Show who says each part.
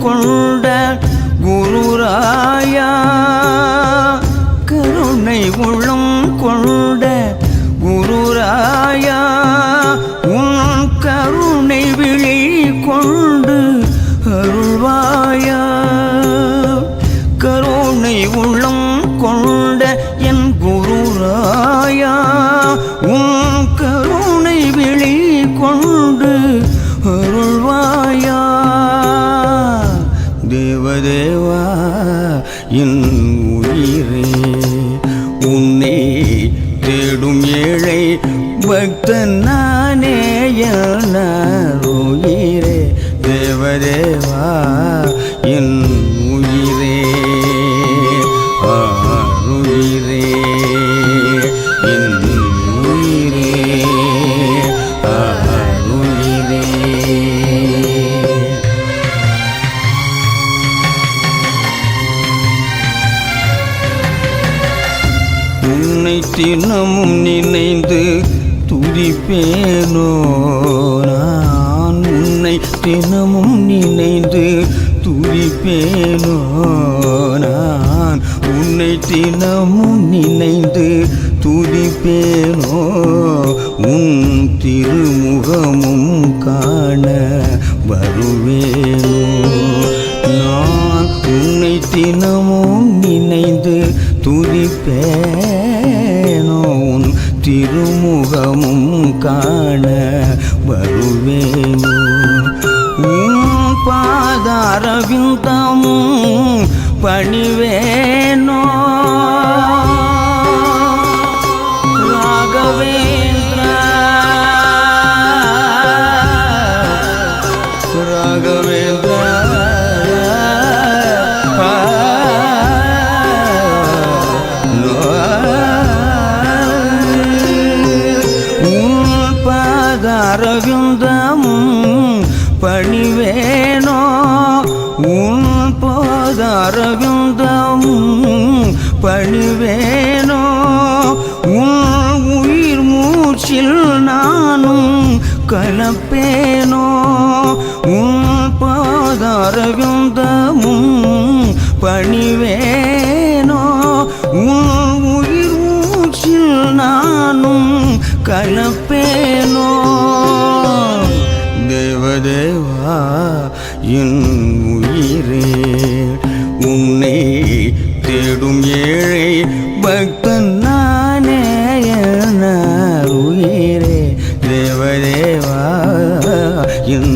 Speaker 1: கொண்ட குருராயா கருணை உள்ளம் கொண்ட குருராயா உன் கருணை விழி கொண்டு அருள்வாயா கருணை உள்ளம் கொண்ட என் குருராயா உன் கருணை விழி கொண்டு அருள்வாயா தேவதேவா என் உயிரே உன்னை தேடும் ஏழை பக்தன் நானே என் உயிரே தேவதேவா என் உயிரே உயிரே என் உயிரே உயிரே உன்னை தினமும் நினைந்து துதிப்பேனோ நான் உன்னை தினமும் நினைந்து துதிப்பேனோ நான் உன்னை தினமும் நினைந்து துதிப்பேனோ உன் திருமுகமும் காண வருவேனோ நான் உன்னை தினமும் நினைந்து துதிப்பேனோ உன் திருமுகமும் காண வருவேனோ உன் பாதாரவிந்தமும் பணிவேனோ ராகவேந்திரா ராகவேந்திரா அரவிந்தமும் பணிவேனோ உன் போதரவிந்தமும் பணிவேனோ உன் உயிர் மூச்சில் நானும் கலப்பேனோ உன் போதரவிந்தமும் பணிவேனோ உன் உயிர் மூச்சில் நானும் கலப்பேனோ தேவதேவா என் உயிரே உன்னை தேடும் ஏழை பக்தன் நானே என் உயிரே தேவதேவா என்